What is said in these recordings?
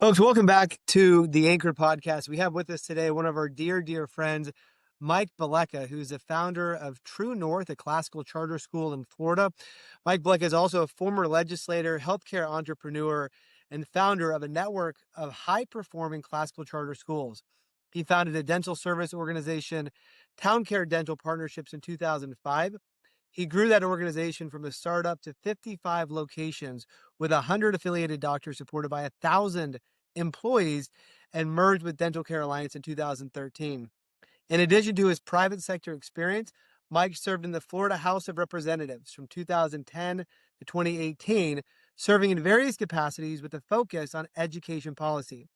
Folks, welcome back to the Anchor podcast. We have with us today one of our dear friends, Mike Bileca, who's the founder of True North, a classical charter school in Florida. Mike Bileca is also a former legislator, healthcare entrepreneur, and founder of a network of high-performing classical charter schools. He founded a dental service organization, Town Care Dental Partnerships, in 2005. He grew that organization from a startup to 55 locations with 100 affiliated doctors supported by 1,000 employees and merged with Dental Care Alliance in 2013. In addition to his private sector experience, Mike served in the Florida House of Representatives from 2010 to 2018, serving in various capacities with a focus on education policy.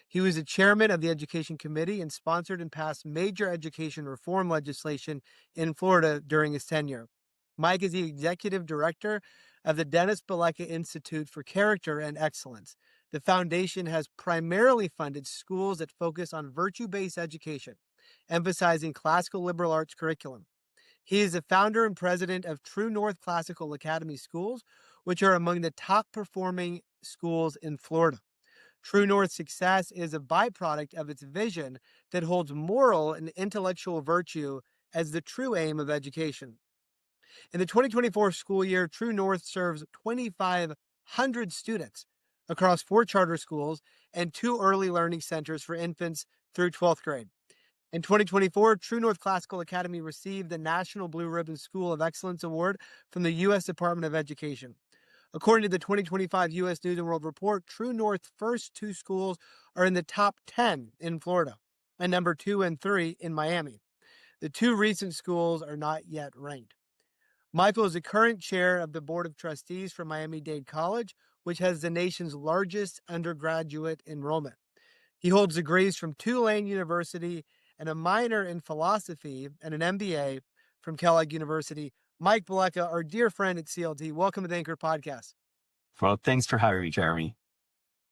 He was the chairman of the Education Committee and sponsored and passed major education reform legislation in Florida during his tenure. Mike is the executive director of the Dennis Bileca Institute for Character and Excellence. The foundation has primarily funded schools that focus on virtue-based education, emphasizing classical liberal arts curriculum. He is the founder and president of True North Classical Academy Schools, which are among the top performing schools in Florida. True North's success is a byproduct of its vision that holds moral and intellectual virtue as the true aim of education. In the 2024 school year, True North serves 2,500 students across 4 charter schools and 2 early learning centers for infants through 12th grade. In 2024, True North Classical Academy received the National Blue Ribbon School of Excellence Award from the U.S. Department of Education. According to the 2025 U.S. News and World Report, True North's first 2 schools are in the top 10 in Florida and number 2 and 3 in Miami. The 2 recent schools are not yet ranked. Michael is the current chair of the Board of Trustees for Miami-Dade College, which has the nation's largest undergraduate enrollment. He holds degrees from Tulane University and a minor in philosophy and an MBA from Kellogg University. Mike Bileca, our dear friend at CLT, welcome to the Anchor Podcast. Well, thanks for having me, Jeremy.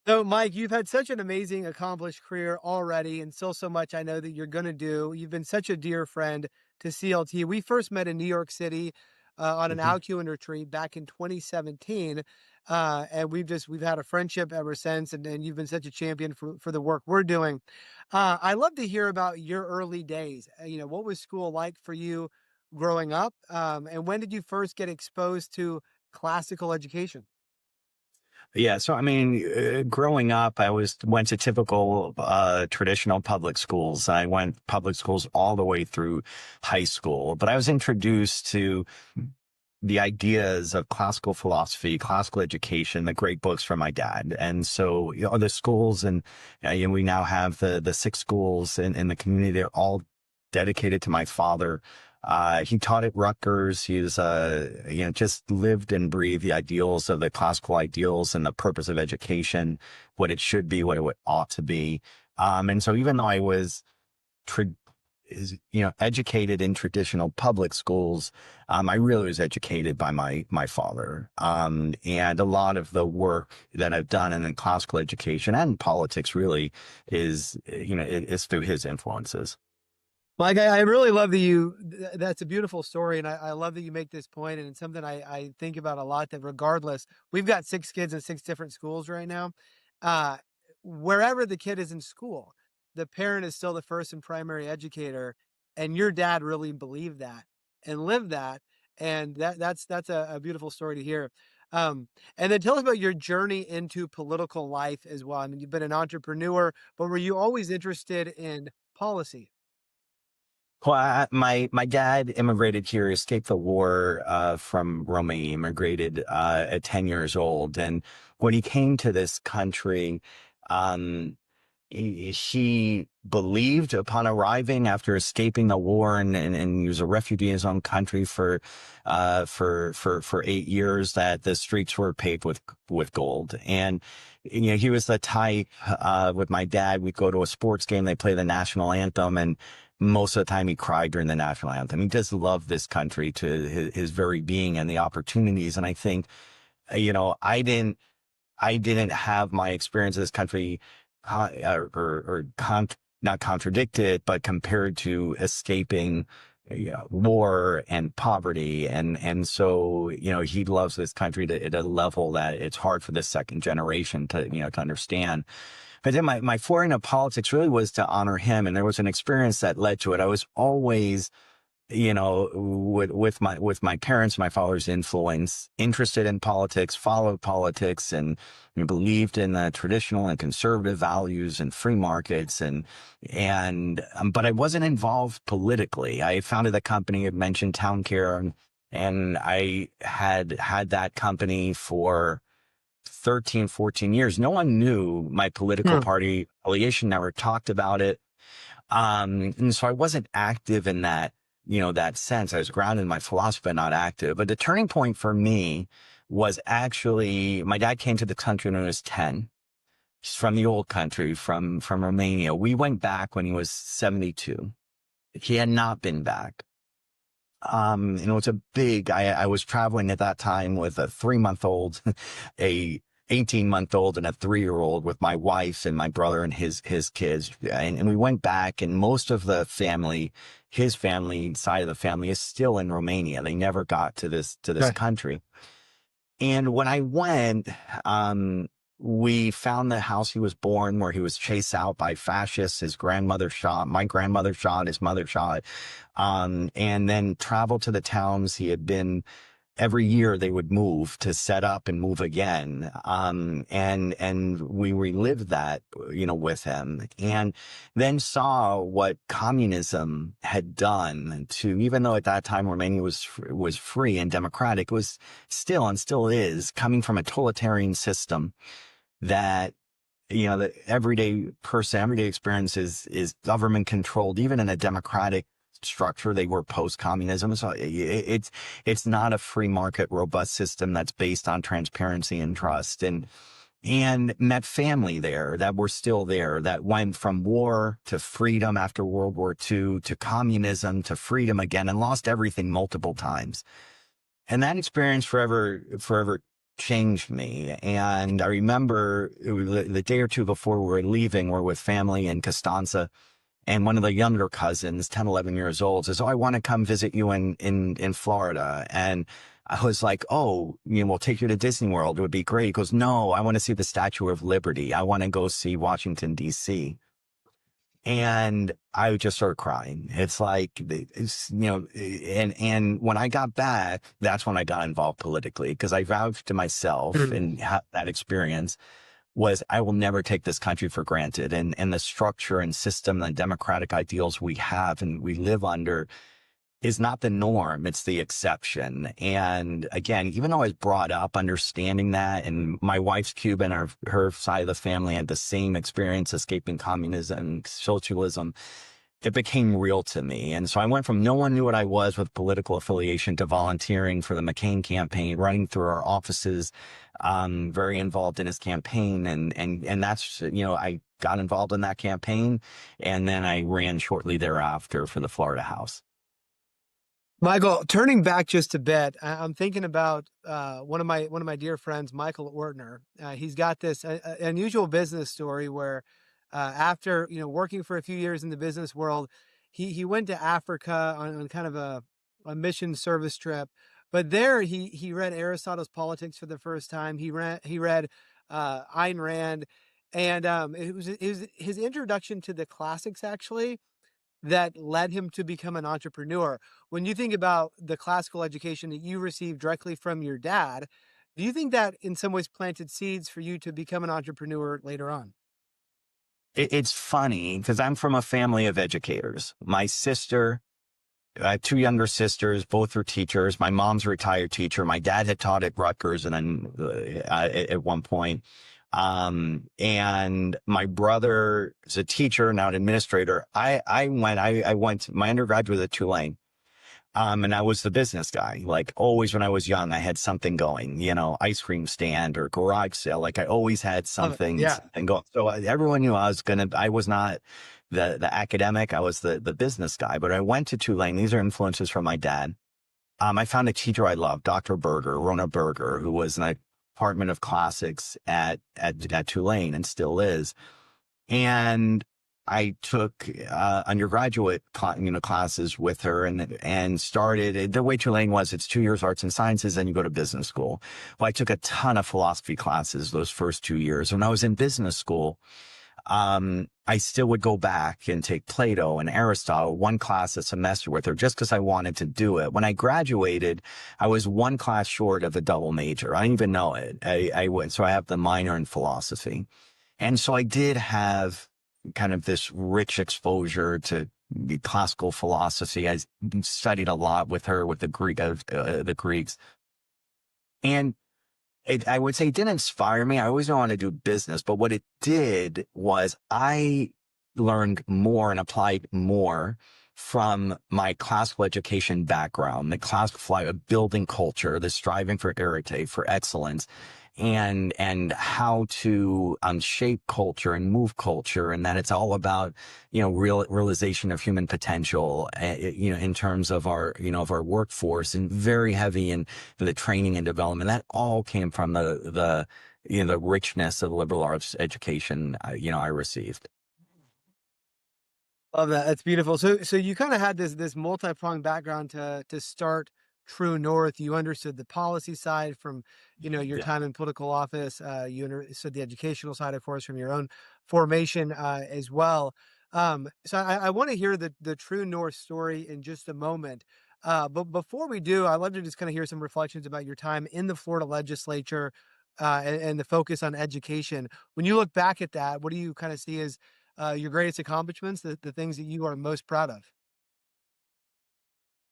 So, Mike, you've had such an amazing, accomplished career already, and still so much I know that you're going to do. You've been such a dear friend to CLT. We first met in New York City on an Mhm. Alcuin retreat back in 2017, and we've had a friendship ever since. And you've been such a champion for the work we're doing. I love to hear about your early days. What was school like for you growing up, and when did you first get exposed to classical education? Yeah, so I mean, growing up, I went to typical traditional public schools. I went public schools all the way through high school, but I was introduced to the ideas of classical philosophy, classical education, the great books from my dad. And so, the schools and we now have the 6 schools in the community. They're all dedicated to my father. He taught at Rutgers. He's, just lived and breathed the ideals of the classical ideals and the purpose of education, what it should be, what it ought to be. And so even though I was educated in traditional public schools, I really was educated by my father. And a lot of the work that I've done in classical education and politics really is through his influences. Mike, I really love that that's a beautiful story. And I love that you make this point. And it's something I think about a lot, that regardless, we've got 6 kids in 6 different schools right now. Uh, Wherever the kid is in school, the parent is still the first and primary educator. And your dad really believed that and lived that. And that's a beautiful story to hear. And then tell us about your journey into political life as well. I mean, you've been an entrepreneur, but were you always interested in policy? Well, my dad immigrated here, escaped the war from Romania, immigrated at 10 years old. And when he came to this country, um, he believed upon arriving after escaping the war, and he was a refugee in his own country for 8 years, that the streets were paved with gold. And he was the type, with my dad, we'd go to a sports game, they play the national anthem, and most of the time he cried during the national anthem. He just loved this country to his very being and the opportunities. And I think, I didn't have my experience in this country, not contradicted, but compared to escaping war and poverty. And so, he loves this country at a level that it's hard for the second generation to understand. But then my foray into politics really was to honor him. And there was an experience that led to it. I was always, with my parents, my father's influence, interested in politics, followed politics, and believed in the traditional and conservative values and free markets, but I wasn't involved politically. I founded a company, I mentioned Town Care, and I had that company for 13, 14 years. No one knew my political Hmm. party affiliation, never talked about it. And so I wasn't active in that sense. I was grounded in my philosophy, but not active. But the turning point for me was actually my dad came to the country when I was 10. He's from the old country, from Romania. We went back when he was 72. He had not been back. And it was I was traveling at that time with a 3-month-old, a 18-month-old and a 3-year-old with my wife and my brother and his kids. And we went back, and most of the family, his family side of the family, is still in Romania. They never got to this Okay. country. And when I went, we found the house he was born, where he was chased out by fascists. His grandmother shot, my grandmother shot, his mother shot, and then traveled to the towns he had been. Every year they would move to set up and move again. And we relived that, with him, and then saw what communism had done to, even though at that time Romania was free and democratic, it was still, and still is, coming from a totalitarian system that, the everyday experience is government controlled. Even in a democratic structure, they were post-communism. So it's not a free market, robust system that's based on transparency and trust. And met family there that were still there, that went from war to freedom after World War II, to communism, to freedom again, and lost everything multiple times. And that experience forever changed me. And I remember the day or two before we were leaving, we're with family in Costanza, and one of the younger cousins, 10, 11 years old, says, "Oh, I want to come visit you in Florida." And I was like, "Oh, we'll take you to Disney World. It would be great." He goes, "No, I want to see the Statue of Liberty. I want to go see Washington, D.C." And I just started crying. It's like, and when I got back, that's when I got involved politically, because I vowed to myself, Hmm. and that experience was, I will never take this country for granted. And the structure and system and democratic ideals we have and we live under is not the norm. It's the exception. And again, even though I was brought up understanding that, and my wife's Cuban, her side of the family had the same experience, escaping communism, socialism, it became real to me. And so I went from no one knew what I was with political affiliation to volunteering for the McCain campaign, running through our offices, very involved in his campaign. And that's, I got involved in that campaign. And then I ran shortly thereafter for the Florida House. Michael, turning back just a bit, I'm thinking about one of my dear friends, Michael Ortner. He's got this unusual business story where, after working for a few years in the business world, he went to Africa on kind of a mission service trip. But there he read Aristotle's Politics for the first time. He read Ayn Rand, and it was his introduction to the classics, actually, that led him to become an entrepreneur. When you think about the classical education that you received directly from your dad, do you think that in some ways planted seeds for you to become an entrepreneur later on? It's funny because I'm from a family of educators. My sister, I have two younger sisters, both are teachers. My mom's a retired teacher. My dad had taught at Rutgers and then at one point. And my brother is a teacher, now an administrator. I went, my undergraduate was at Tulane. And I was the business guy. Like, always when I was young, I had something going, ice cream stand or garage sale. Like, I always had Love it. something Yeah. going. So everyone knew I was not the academic. I was the business guy, but I went to Tulane. These are influences from my dad. I found a teacher I loved, Dr. Berger, Rona Berger, who was in the Department of Classics at Tulane and still is. And I took undergraduate classes with her, and started. The way Tulane was, it's 2 years arts and sciences, and you go to business school. Well, I took a ton of philosophy classes those first 2 years. When I was in business school, I still would go back and take Plato and Aristotle, one class a semester with her, just because I wanted to do it. When I graduated, I was one class short of a double major. I didn't even know it. I went, so I have the minor in philosophy. And so I did have kind of this rich exposure to the classical philosophy. I studied a lot with her, with the Greeks. And I would say it didn't inspire me. I always wanted to do business, but what it did was I learned more and applied more from my classical education background, the classical building culture, the striving for arete, for excellence, and how to shape culture and move culture, and that it's all about realization of human potential, in terms of our workforce, and very heavy in the training and development. That all came from the richness of the liberal arts education I received. Love that. That's beautiful. So you kind of had this multi-pronged background to start True North. You understood the policy side from, your Yeah. time in political office. You understood the educational side, of course, from your own formation as well. So I want to hear the True North story in just a moment. But before we do, I'd love to just kind of hear some reflections about your time in the Florida legislature, and the focus on education. When you look back at that, what do you kind of see as your greatest accomplishments, the things that you are most proud of?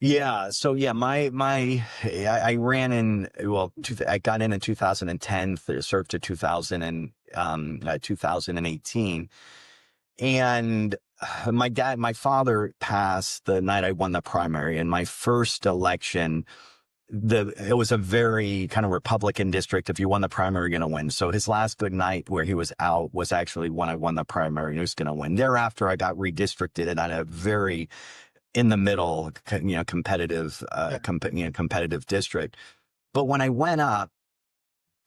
Yeah. So yeah, I ran in, well, I got in 2010, served to 2018. And my father passed the night I won the primary. And my first election, it was a very kind of Republican district. If you won the primary, you're going to win. So his last good night where he was out was actually when I won the primary. He was going to win. Thereafter, I got redistricted, and I had a very in the middle, competitive, Yeah. competitive district. But when I went up,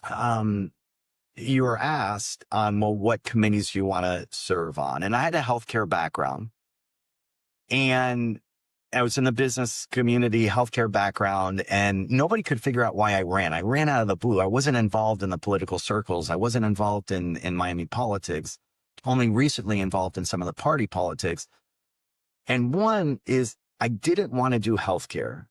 um, you were asked, well, what committees you want to serve on? And I had a healthcare background, and I was in the business community, healthcare background, and nobody could figure out why I ran. I ran out of the blue. I wasn't involved in the political circles. I wasn't involved in Miami politics, only recently involved in some of the party politics. And one is I didn't want to do healthcare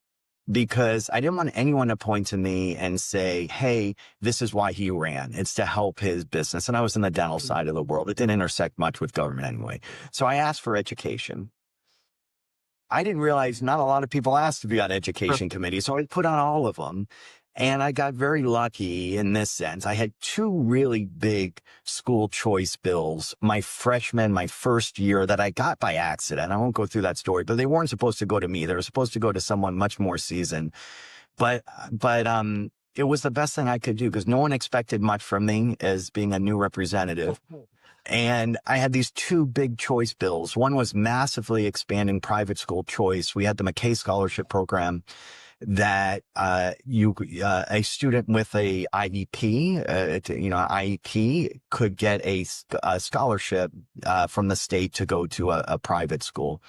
because I didn't want anyone to point to me and say, hey, this is why he ran. It's to help his business. And I was in the dental Mhm. side of the world. It didn't intersect much with government anyway. So I asked for education. I didn't realize not a lot of people asked to be on Huh. education committees, so I put on all of them. And I got very lucky in this sense. I had two really big school choice bills my first year, that I got by accident. I won't go through that story, but they weren't supposed to go to me. They were supposed to go to someone much more seasoned. But it was the best thing I could do because no one expected much from me as being a new representative. And I had these two big choice bills. One was massively expanding private school choice. We had the McKay Scholarship Program that a student with a IEP, IEP could get a scholarship from the state to go to a private school.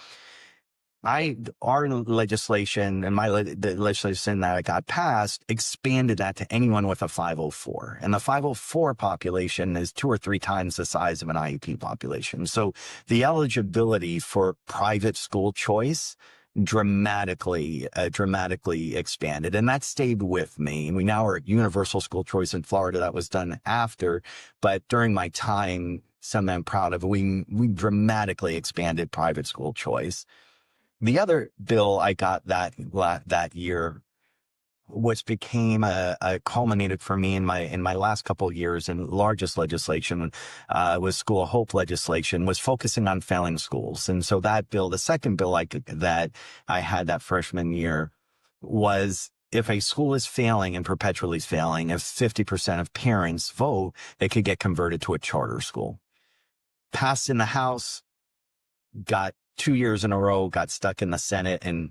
Our legislation and the legislation that I got passed expanded that to anyone with a 504. And the 504 population is 2 or 3 times the size of an IEP population. So the eligibility for private school choice dramatically expanded. And that stayed with me. We now are at universal school choice in Florida. That was done after, but during my time, something I'm proud of, we dramatically expanded private school choice. The other bill I got that year, which became a culminated for me in my last couple of years and largest legislation, was School of Hope legislation, was focusing on failing schools. And so that bill, the second bill that I had that freshman year, was if a school is failing and perpetually failing, if 50% of parents vote, they could get converted to a charter school. Passed in the House, got 2 years in a row, got stuck in the Senate, and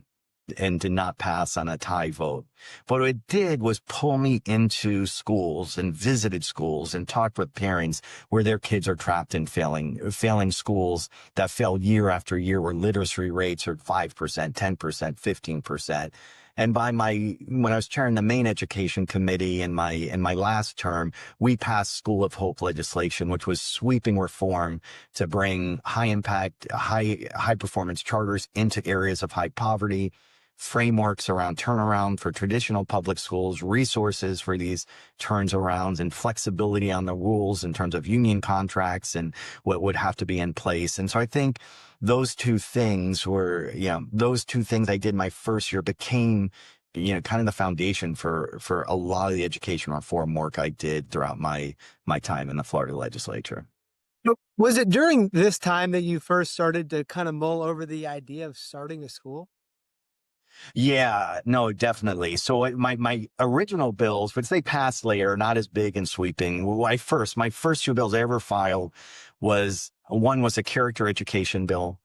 and did not pass on a tie vote. But what it did was pull me into schools and visited schools and talked with parents where their kids are trapped in failing schools that fail year after year, where literacy rates are 5%, 10%, 15%. And when I was chairing the Maine Education Committee in my last term, we passed School of Hope legislation, which was sweeping reform to bring high impact, high performance charters into areas of high poverty, frameworks around turnaround for traditional public schools, resources for these turnarounds, and flexibility on the rules in terms of union contracts and what would have to be in place. And so I think those two things I did my first year became, kind of the foundation for a lot of the education reform work I did throughout my time in the Florida legislature. Was it during this time that you first started to kind of mull over the idea of starting a school? Yeah, no, definitely. So my original bills, which they passed later, not as big and sweeping. My first two bills I ever filed one was a character education bill,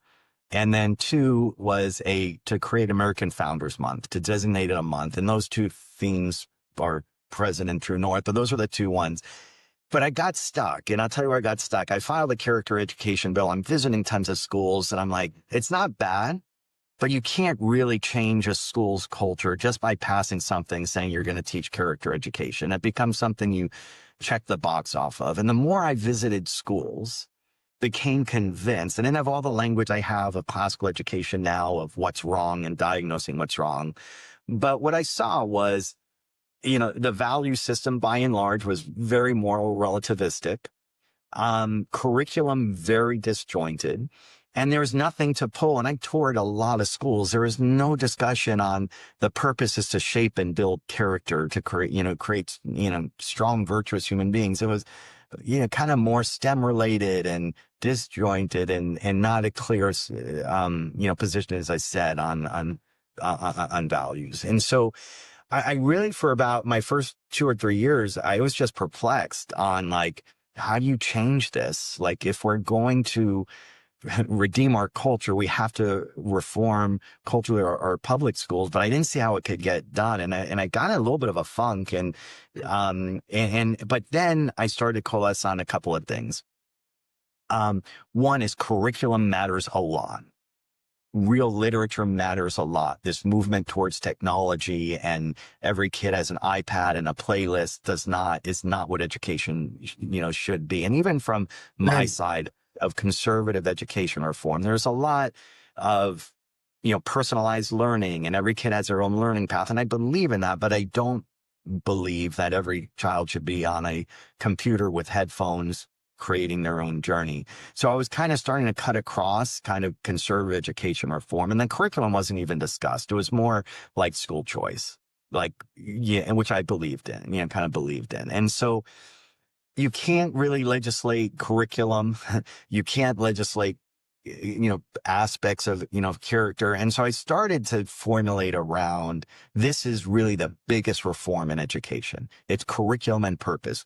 and then two was to create American Founders Month, to designate it a month. And those two themes are present in True North, but those are the two ones. But I got stuck, and I'll tell you where I got stuck. I filed a character education bill. I'm visiting tons of schools, and I'm like, it's not bad, but you can't really change a school's culture just by passing something saying you're going to teach character education. It becomes something you check the box off of. And the more I visited schools, became convinced, and then of all the language I have of classical education now of what's wrong and diagnosing what's wrong. But what I saw was, the value system by and large was very moral relativistic, curriculum very disjointed, and there was nothing to pull. And I toured a lot of schools. There was no discussion on the purpose is to shape and build character, to create strong, virtuous human beings. It was, kind of more STEM related and disjointed and not a clear, position, as I said, on values. And so I really, for about my first 2 or 3 years, I was just perplexed on, like, how do you change this? Like, if we're going to redeem our culture, we have to reform culturally our public schools. But I didn't see how it could get done, and I got in a little bit of a funk. But then I started to coalesce on a couple of things. One is curriculum matters a lot. Real literature matters a lot. This movement towards technology and every kid has an iPad and a playlist is not what education, should be. And even from my side of conservative education reform, there's a lot of, personalized learning, and every kid has their own learning path. And I believe in that, but I don't believe that every child should be on a computer with headphones creating their own journey. So I was kind of starting to cut across kind of conservative education reform, and the curriculum wasn't even discussed. It was more like school choice, which I believed in, kind of believed in. And so you can't really legislate curriculum. You can't legislate, aspects of, character. And so I started to formulate around, this is really the biggest reform in education. It's curriculum and purpose.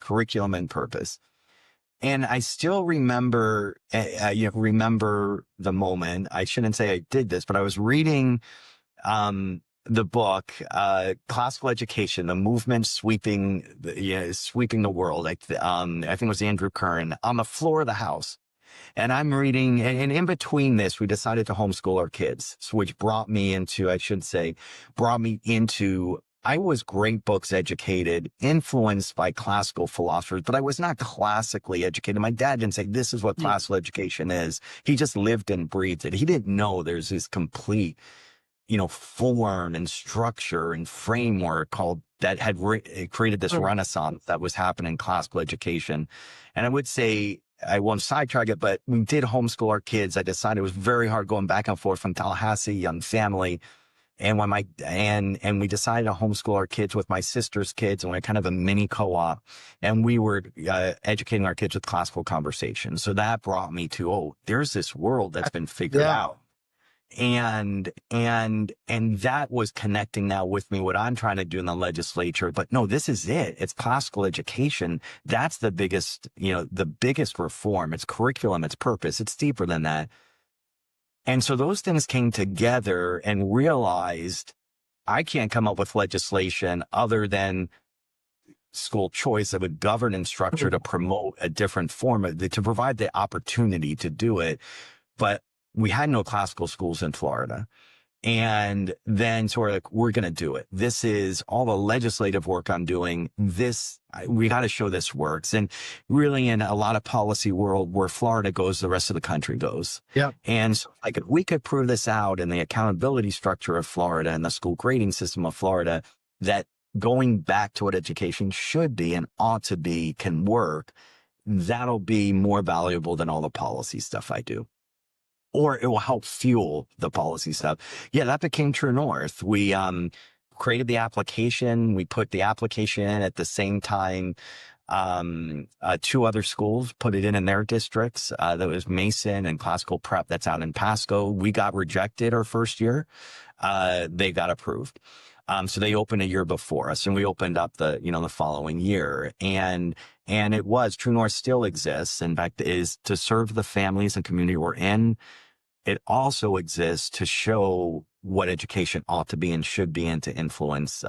And I still remember, remember the moment. I shouldn't say I did this, but I was reading the book, Classical Education, the movement sweeping the world. I think it was Andrew Curran, on the floor of the house. And I'm reading, and in between this, we decided to homeschool our kids, which brought me into, I was great books educated, influenced by classical philosophers, but I was not classically educated. My dad didn't say, this is what classical education is. He just lived and breathed it. He didn't know there's this complete, form and structure and framework that had created this renaissance that was happening in classical education. And I would say, I won't sidetrack it, but we did homeschool our kids. I decided it was very hard going back and forth from Tallahassee, young family. And we decided to homeschool our kids with my sister's kids, and we had kind of a mini co-op, and we were educating our kids with classical conversations. So that brought me to, there's this world that's been figured out. And that was connecting now with me, what I'm trying to do in the legislature. But no, this is it. It's classical education. That's the biggest reform. It's curriculum, it's purpose. It's deeper than that. And so those things came together and realized I can't come up with legislation other than school choice of a governance structure to promote a different form of to provide the opportunity to do it. But we had no classical schools in Florida. And then sort of like, we're going to do it. This is all the legislative work I'm doing. We got to show this works. And really in a lot of policy world where Florida goes, the rest of the country goes. Yeah. And so like, if we could prove this out in the accountability structure of Florida and the school grading system of Florida, that going back to what education should be and ought to be can work, that'll be more valuable than all the policy stuff I do. Or it will help fuel the policy stuff. Yeah, that became True North. We created the application. We put the application in at the same time. Two other schools put it in their districts. That was Mason and Classical Prep. That's out in Pasco. We got rejected our first year. They got approved. So they opened a year before us, and we opened up the following year. And it was True North still exists. In fact, is to serve the families and community we're in. It also exists to show what education ought to be and should be, and to influence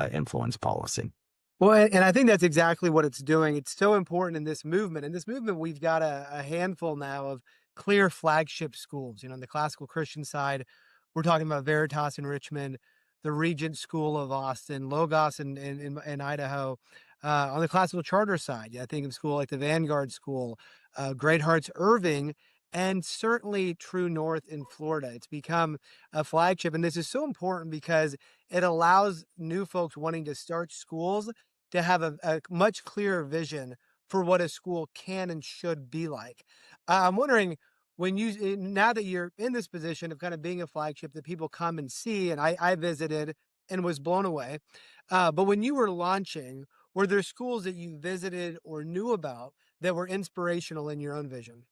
policy. Well, and I think that's exactly what it's doing. It's so important in this movement. In this movement, we've got a handful now of clear flagship schools. On the classical Christian side, we're talking about Veritas in Richmond, the Regent School of Austin, Logos in Idaho. On the classical charter side, I think of school like the Vanguard School, Great Hearts Irving, and certainly True North in Florida. It's become a flagship. And this is so important because it allows new folks wanting to start schools to have a much clearer vision for what a school can and should be like. I'm wondering, now that you're in this position of kind of being a flagship that people come and see, and I visited and was blown away. But when you were launching, were there schools that you visited or knew about that were inspirational in your own vision?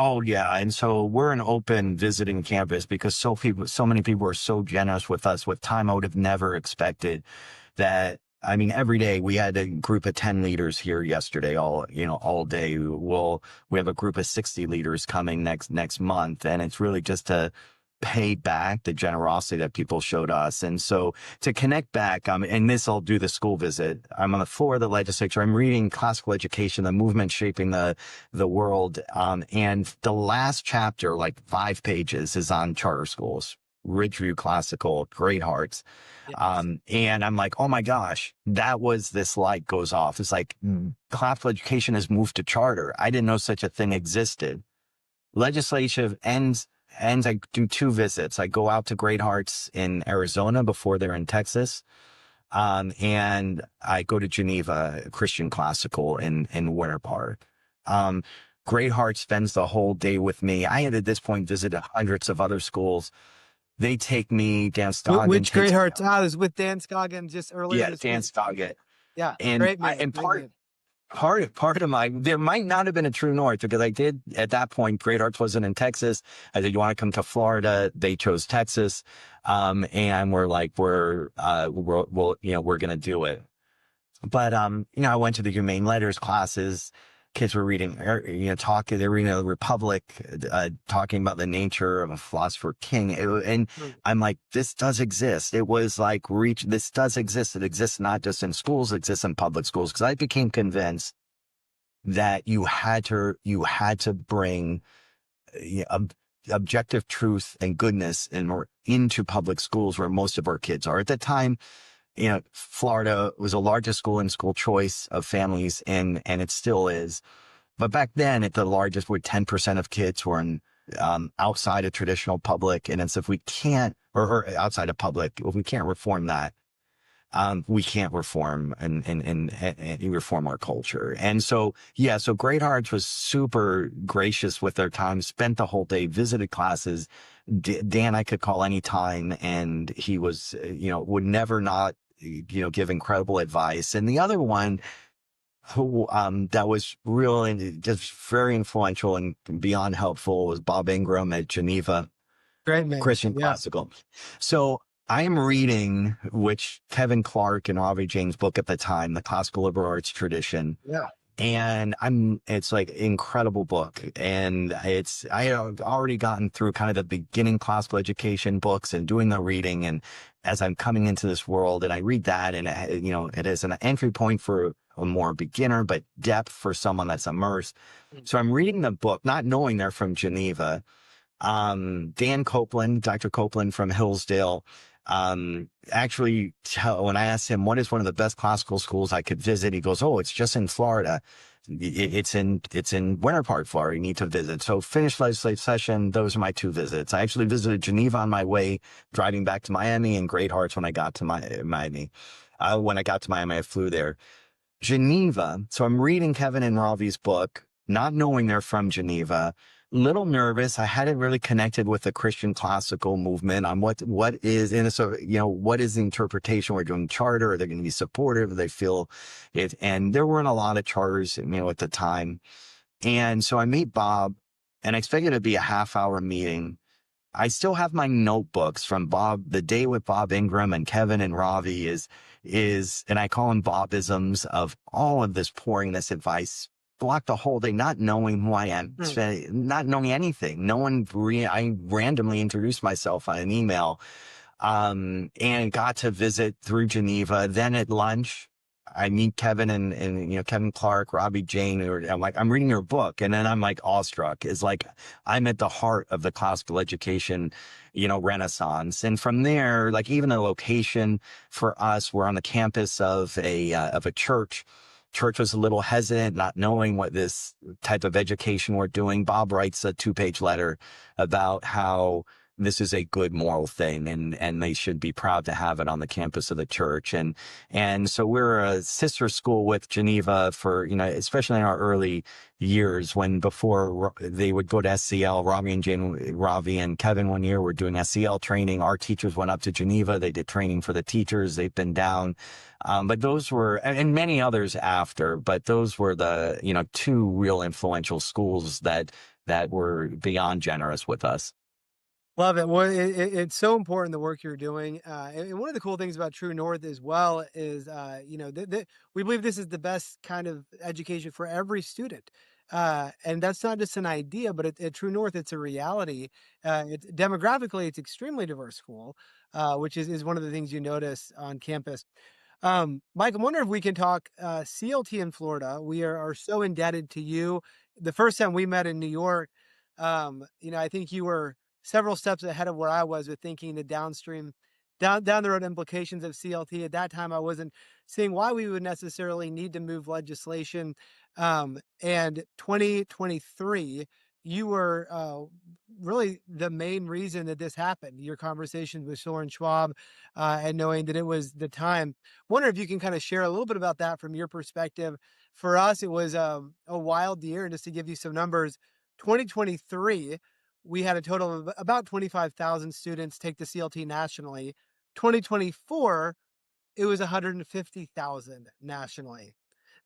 Oh yeah. And so we're an open visiting campus because so many people are so generous with us with time I would have never expected. That, I mean, every day we had a group of 10 leaders here yesterday, all day. We have a group of 60 leaders coming next month. And it's really just to pay back the generosity that people showed us. And so to connect back, and this, I'll do the school visit. I'm on the floor of the legislature. I'm reading Classical Education, the movement shaping the world. And the last chapter, like 5 pages, is on charter schools, Ridgeview Classical, Great Hearts. Yes. And I'm like, oh my gosh, that was this light goes off. It's like classical education has moved to charter. I didn't know such a thing existed. Legislative ends. I do 2 visits. I go out to Great Hearts in Arizona before they're in Texas. And I go to Geneva Christian Classical in Winter Park. Great Hearts spends the whole day with me. I had at this point visited hundreds of other schools. They take me, Dan Scoggin. Which Great Hearts? I was with Dan Scoggin just earlier this Dan week. Scoggin. Yeah, And great man. part of there might not have been a True North because I did at that point, Great Hearts wasn't in Texas. I said, you want to come to Florida? They chose Texas. And we're like, we're going to do it. But, I went to the humane letters classes. Kids were reading, they're reading The Republic, talking about the nature of a philosopher king. And I'm like, this does exist. It was like, this does exist. It exists not just in schools, it exists in public schools. Cause I became convinced that you had to bring objective truth and goodness into public schools where most of our kids are. At the time, Florida was the largest school in school choice of families, and it still is. But back then, at the largest, where 10% of kids were in outside of traditional public, and it's if we can't, or outside of public, if we can't reform that, we can't reform and reform our culture. And so, so Great Hearts was super gracious with their time, spent the whole day, visited classes. Dan, I could call anytime, and he was, would never not, give incredible advice. And the other one who, that was real and just very influential and beyond helpful was Bob Ingram at Geneva Great man. Christian Classical. So I am reading, which Kevin Clark and Aubrey Jane's book at the time, The Classical Liberal Arts Tradition. Yeah. And it's like incredible book. And I have already gotten through kind of the beginning classical education books and doing the reading. And as I'm coming into this world and I read that and, it is an entry point for a more beginner, but depth for someone that's immersed. Mm. So I'm reading the book, not knowing they're from Geneva. Dan Copeland, Dr. Copeland from Hillsdale, actually when I asked him what is one of the best classical schools I could visit, he goes, "Oh, it's just in Florida. It's in Winter Park, Florida. You need to visit." So finished legislative session. Those are my two visits. I actually visited Geneva on my way driving back to Miami, and Great Hearts when I got to Miami. When I got to Miami, I flew there. Geneva. So I'm reading Kevin and Ravi's book, not knowing they're from Geneva. Little nervous. I hadn't really connected with the Christian classical movement on what is in so what is the interpretation. We're doing charter. Are they going to be supportive? They feel it, and there weren't a lot of charters, at the time. And so I meet Bob, and I expected it to be a half-hour meeting. I still have my notebooks from Bob, the day with Bob Ingram and Kevin and Ravi and I call them Bobisms of all of this pouring this advice, blocked the whole day, not knowing who I am, Mm. not knowing anything. I randomly introduced myself on an email, and got to visit through Geneva. Then at lunch, I meet Kevin and Kevin Clark, Robbie Jane, I'm like, I'm reading your book. And then I'm like awestruck. It's like, I'm at the heart of the classical education, renaissance. And from there, like even the location for us, we're on the campus of a church. Church was a little hesitant, not knowing what this type of education we're doing. Bob writes a 2-page letter about how this is a good moral thing and they should be proud to have it on the campus of the church. And so we're a sister school with Geneva for, especially in our early years when before they would go to SCL, Ravi and Kevin one year were doing SCL training. Our teachers went up to Geneva. They did training for the teachers. They've been down. But those were, and many others after, but those were the, two real influential schools that were beyond generous with us. Love it. Well, it's so important the work you're doing. And one of the cool things about True North as well is, we believe this is the best kind of education for every student. And that's not just an idea, but at True North, it's a reality. Demographically, it's extremely diverse school, which is one of the things you notice on campus. Mike, I wonder if we can talk CLT in Florida. We are so indebted to you. The first time we met in New York, I think you were several steps ahead of where I was with thinking the down the road implications of CLT. At that time, I wasn't seeing why we would necessarily need to move legislation. And 2023, you were really the main reason that this happened. Your conversations with Soren Schwab and knowing that it was the time. Wonder if you can kind of share a little bit about that from your perspective. For us, it was a wild year. And just to give you some numbers, 2023, we had a total of about 25,000 students take the CLT nationally. 2024, it was 150,000 nationally.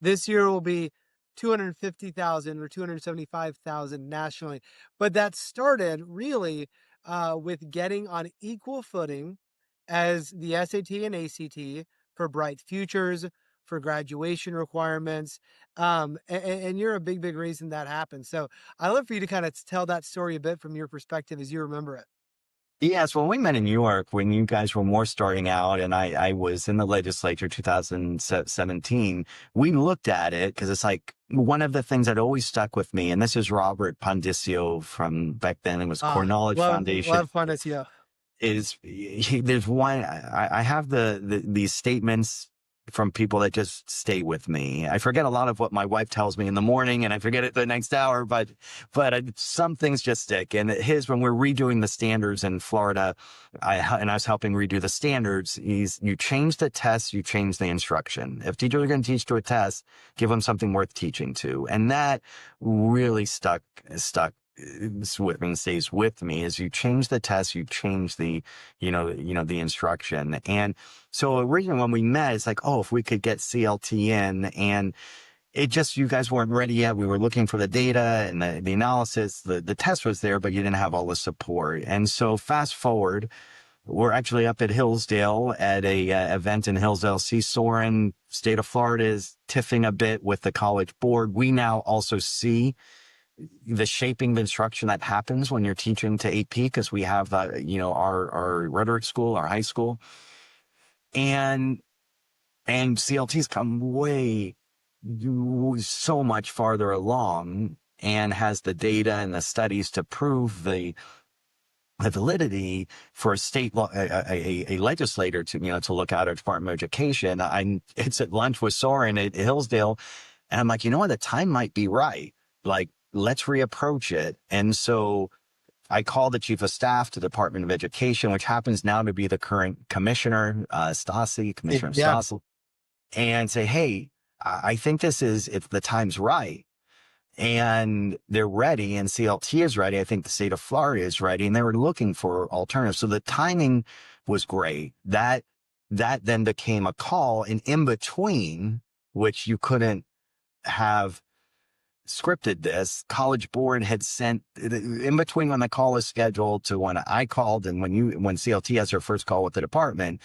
This year will be 250,000 or 275,000 nationally. But that started really with getting on equal footing as the SAT and ACT for bright futures, for graduation requirements. And you're a big reason that happened. So I'd love for you to kind of tell that story a bit from your perspective as you remember it. Yes, when we met in New York, when you guys were more starting out and I was in the legislature 2017, we looked at it because it's like one of the things that always stuck with me, and this is Robert Pondicio from back then, it was Core Ah, Knowledge Foundation, love fun as you. there's one, I have these statements from people that just stay with me. I forget a lot of what my wife tells me in the morning and I forget it the next hour, but some things just stick. And when we're redoing the standards in Florida, I was helping redo the standards. You change the test, you change the instruction. If teachers are going to teach to a test, give them something worth teaching to. And that really stuck with me and stays with me. As you change the test, you change the instruction. And so originally when we met, it's like, oh, if we could get CLT in, and you guys weren't ready yet. We were looking for the data and the analysis. The test was there, but you didn't have all the support. And so fast forward, we're actually up at Hillsdale at a event in Hillsdale. See, Soren, state of Florida is tiffing a bit with the College Board. We now also see the shaping of instruction that happens when you're teaching to AP, because we have our rhetoric school, our high school, and CLT's come way so much farther along and has the data and the studies to prove the validity for a state law, a legislator to look at, our Department of Education. It's at lunch with Soren at Hillsdale, and I'm like, you know what, the time might be right. Like, let's reapproach it. And so I called the chief of staff to the Department of Education, which happens now to be the current commissioner, Commissioner Yeah. Stassi, and say, hey, I think this is, if the time's right and they're ready and CLT is ready, I think the state of Florida is ready, and they were looking for alternatives. So the timing was great. That then became a call, and in between, which you couldn't have scripted this, College Board had sent in between when the call is scheduled to when I called and when CLT has their first call with the department,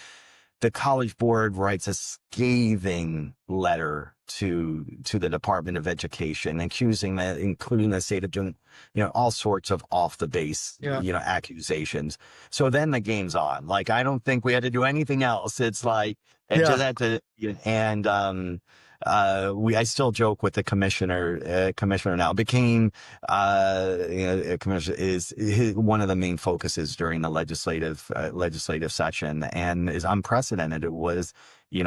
the College Board writes a scathing letter to the Department of Education, including the state of doing, all sorts of off the base, Yeah. accusations. So then the game's on. Like, I don't think we had to do anything else. It's like, it Yeah. just had to, and, I still joke with the commissioner now became, commissioner is one of the main focuses during the legislative session, and is unprecedented. It was,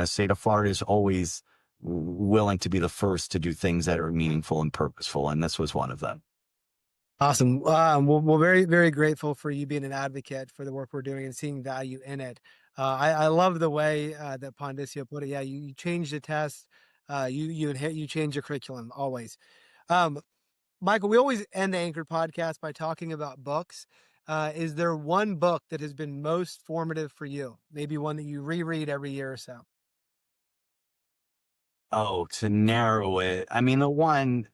state of Florida is always willing to be the first to do things that are meaningful and purposeful. And this was one of them. Awesome. Well, very, very grateful for you being an advocate for the work we're doing and seeing value in it. I love the way that Pondisio put it. Yeah, you change the test. You change your curriculum always. Um, Michael, we always end the Anchored podcast by talking about books. Is there one book that has been most formative for you? Maybe one that you reread every year or so. Oh, to narrow it. I mean, the one,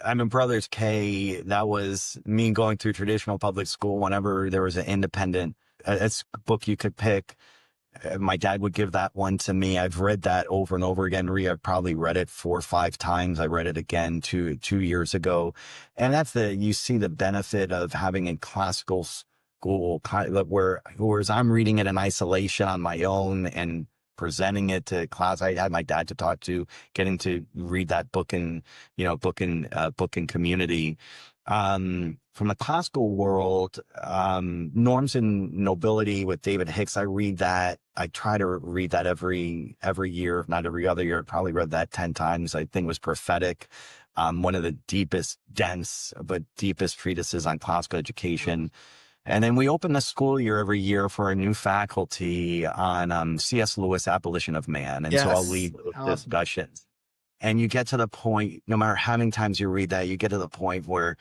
I'm in Brothers K. That was me going through traditional public school whenever there was an independent book you could pick. My dad would give that one to me. I've read that over and over again. I've probably read it 4 or 5 times. I read it again 2 years ago. And you see the benefit of having a classical school whereas I'm reading it in isolation on my own and presenting it to class. I had my dad to talk to, getting to read that book book in community. From the classical world, Norms and Nobility with David Hicks, I read that. I try to read that every year, if not every other year. I probably read that 10 times. I think it was prophetic. One of the deepest treatises on classical education. And then we open the school year every year for a new faculty on C.S. Lewis' Abolition of Man. And so I'll Yes. lead those Awesome. discussions. And you get to the point, no matter how many times you read that, you get to the point where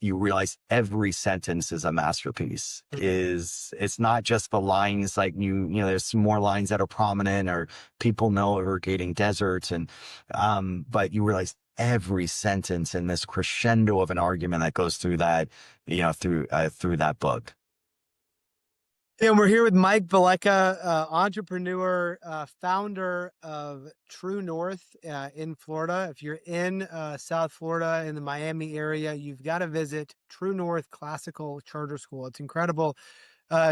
you realize every sentence is a masterpiece. It's not just the lines, like there's some more lines that are prominent, or people know irrigating deserts, but you realize every sentence in this crescendo of an argument that goes through that, through that book. And we're here with Mike Bileca, entrepreneur, founder of True North in Florida. If you're in South Florida, in the Miami area, you've got to visit True North Classical Charter School. It's incredible,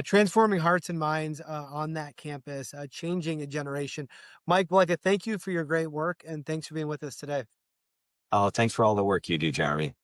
transforming hearts and minds on that campus, changing a generation. Mike Bileca, thank you for your great work, and thanks for being with us today. Oh, thanks for all the work you do, Jeremy.